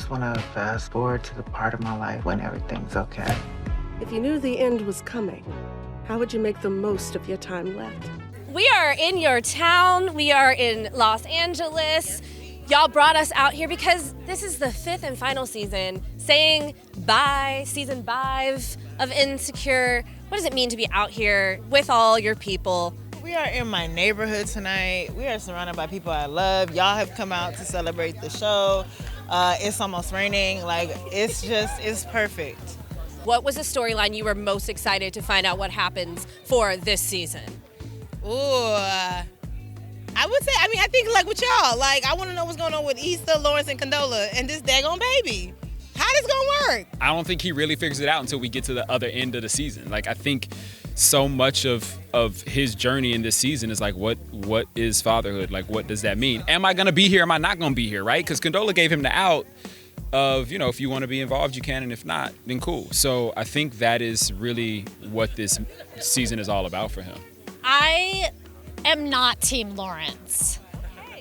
just want to fast forward to the part of my life when everything's okay. If you knew the end was coming, how would you make the most of your time left? We are in your town. We are in Los Angeles. Y'all brought us out here because this is the 5th and final season, saying bye, season 5 of Insecure. What does it mean to be out here with all your people? We are in my neighborhood tonight. We are surrounded by people I love. Y'all have come out to celebrate the show. It's almost raining. Like, it's perfect. What was the storyline you were most excited to find out what happens for this season? Ooh, I would say, I think like with y'all, like I want to know what's going on with Issa, Lawrence, and Condola and this daggone baby. How this gonna work? I don't think he really figures it out until we get to the other end of the season. Like I think so much of his journey in this season is like, what is fatherhood? Like, what does that mean? Am I gonna be here? Am I not gonna be here? Right? Because Condola gave him the out of, if you want to be involved, you can, and if not, then cool. So I think that is really what this season is all about for him. I am not Team Lawrence.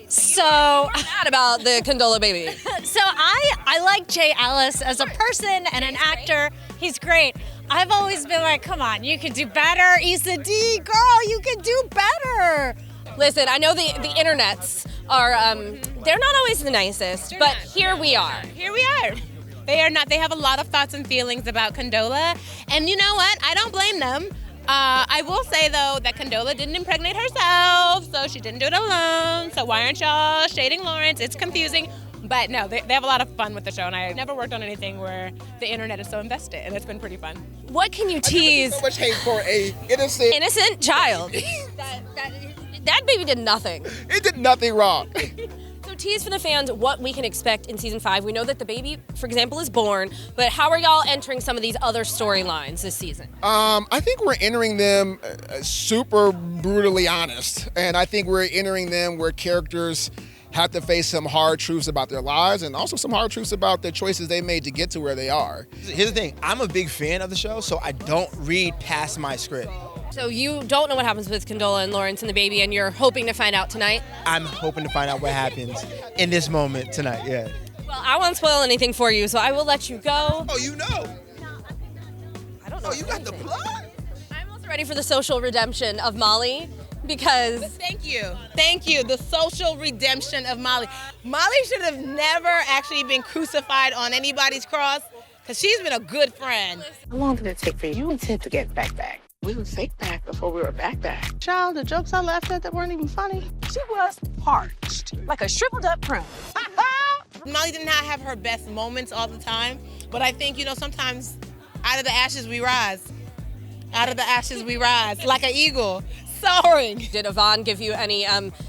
So mad about the Condola baby. So I like Jay Ellis as a person and an actor. He's great. I've always been like, come on, you can do better. Issa D, girl, you can do better. Listen, I know the internets are, they're not always the nicest, but here we are. Here we are. They are not. They have a lot of thoughts and feelings about Condola. And you know what? I don't blame them. I will say, though, that Condola didn't impregnate herself, so she didn't do it alone. So why aren't y'all shading Lawrence? It's confusing. But no, they have a lot of fun with the show, and I've never worked on anything where the internet is so invested, and it's been pretty fun. What can you tease? So much hate for a innocent child. That baby did nothing. It did nothing wrong. So tease for the fans what we can expect in season 5. We know that the baby, for example, is born, but how are y'all entering some of these other storylines this season? I think we're entering them super brutally honest, and I think we're entering them where characters have to face some hard truths about their lives and also some hard truths about the choices they made to get to where they are. Here's the thing, I'm a big fan of the show, so I don't read past my script. So you don't know what happens with Condola and Lawrence and the baby, and you're hoping to find out tonight? I'm hoping to find out what happens in this moment tonight, yeah. Well, I won't spoil anything for you, so I will let you go. Oh, you know? I don't know. Oh, you got the plot? I'm also ready for the social redemption of Molly, because... Thank you, the social redemption of Molly. Molly should have never actually been crucified on anybody's cross, because she's been a good friend. How long did it take for you and Ted to get back? We were fake back before we were back. Child, the jokes I laughed at that weren't even funny. She was parched, like a shriveled up prune. Molly did not have her best moments all the time, but I think, sometimes out of the ashes we rise. Out of the ashes we rise, like an eagle. Soaring. Did Yvonne give you any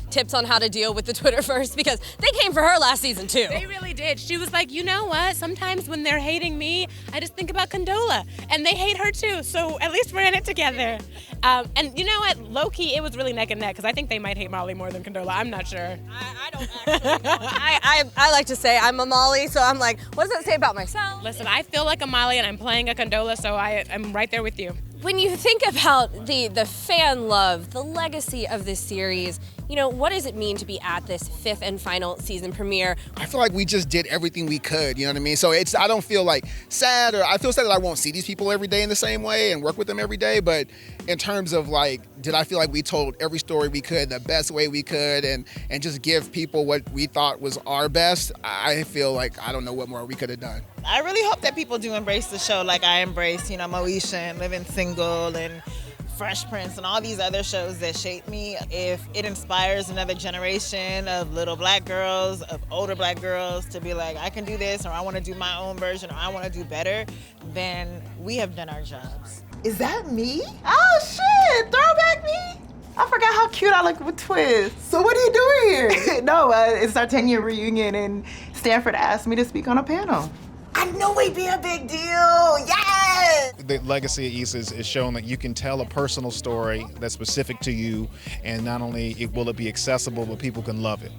tips on how to deal with the Twitterverse? Because they came for her last season too. They really did. She was like, you know what? Sometimes when they're hating me, I just think about Condola, and they hate her too. So at least we're in it together. And you know what? Low key, it was really neck and neck because I think they might hate Molly more than Condola. I'm not sure. I don't actually know. I like to say I'm a Molly, so I'm like, what does that say about myself? Listen, I feel like a Molly and I'm playing a Condola, so I'm right there with you. When you think about the fan love, the legacy of this series, what does it mean to be at this 5th and final season premiere? I feel like we just did everything we could, you know what I mean? So I don't feel like sad, or I feel sad that I won't see these people every day in the same way and work with them every day, but in terms of did I feel like we told every story we could the best way we could and just give people what we thought was our best? I feel like I don't know what more we could have done. I really hope that people do embrace the show like I embrace, Moesha and Living Single and Fresh Prince and all these other shows that shaped me. If it inspires another generation of little black girls, of older black girls to be like, I can do this, or I want to do my own version, or I want to do better, then we have done our jobs. Is that me? Oh shit, throwback me? I forgot how cute I look with twists. So what are you doing here? No, it's our 10-year reunion and Stanford asked me to speak on a panel. I know it'd be a big deal, yes! The legacy of Issa is showing that you can tell a personal story that's specific to you, and not only will it be accessible, but people can love it.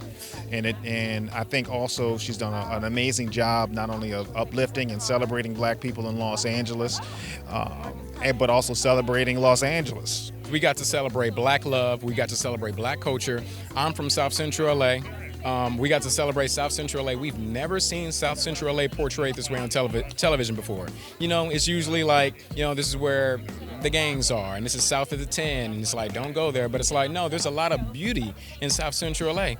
And I think also she's done an amazing job not only of uplifting and celebrating black people in Los Angeles, but also celebrating Los Angeles. We got to celebrate black love. We got to celebrate black culture. I'm from South Central L.A. We got to celebrate South Central LA. We've never seen South Central LA portrayed this way on television before. You know, it's usually like, you know, this is where the gangs are, and this is south of the 10, and it's like, don't go there. But it's like, no, there's a lot of beauty in South Central LA,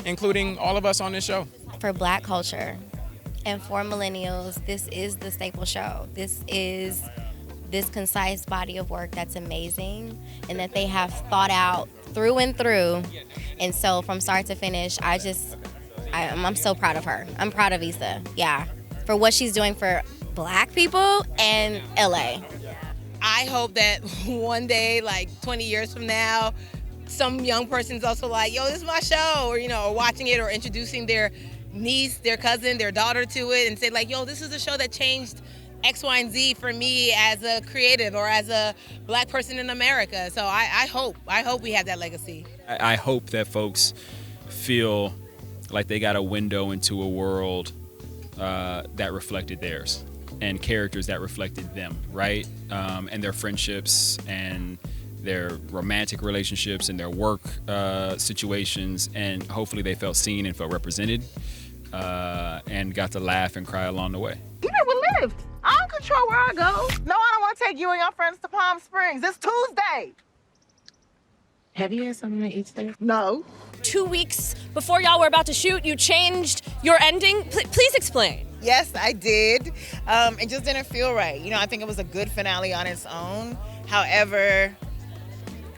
including all of us on this show. For Black culture and for millennials, this is the staple show. This is this concise body of work that's amazing and that they have thought out through and through. And so from start to finish, I'm so proud of her. I'm proud of Issa, yeah, for what she's doing for Black people and LA. I hope that one day, like 20 years from now, some young person's also like, yo, this is my show, or, you know, or watching it or introducing their niece, their cousin, their daughter to it and say like, yo, this is a show that changed X, Y, and Z for me as a creative or as a Black person in America. So I hope we have that legacy. I hope that folks feel like they got a window into a world that reflected theirs and characters that reflected them, right? And their friendships and their romantic relationships and their work situations, and hopefully they felt seen and felt represented and got to laugh and cry along the way. You never lived. I don't control where I go. No, I don't want to take you and your friends to Palm Springs. It's Tuesday. Have you had something to eat today? No. 2 weeks before y'all were about to shoot, you changed your ending. Please explain. Yes, I did. It just didn't feel right. You know, I think it was a good finale on its own. However,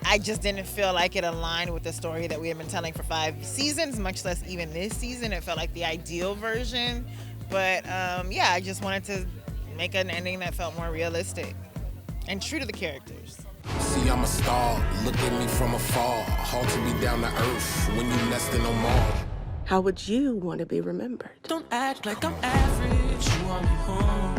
I just didn't feel like it aligned with the story that we had been telling for 5 seasons, much less even this season. It felt like the ideal version. But yeah, I just wanted to make an ending that felt more realistic and true to the characters. See, I'm a star. Look at me from afar. Halted me down to earth when you nesting on Mars. How would you want to be remembered? Don't act like I'm average. You want me home.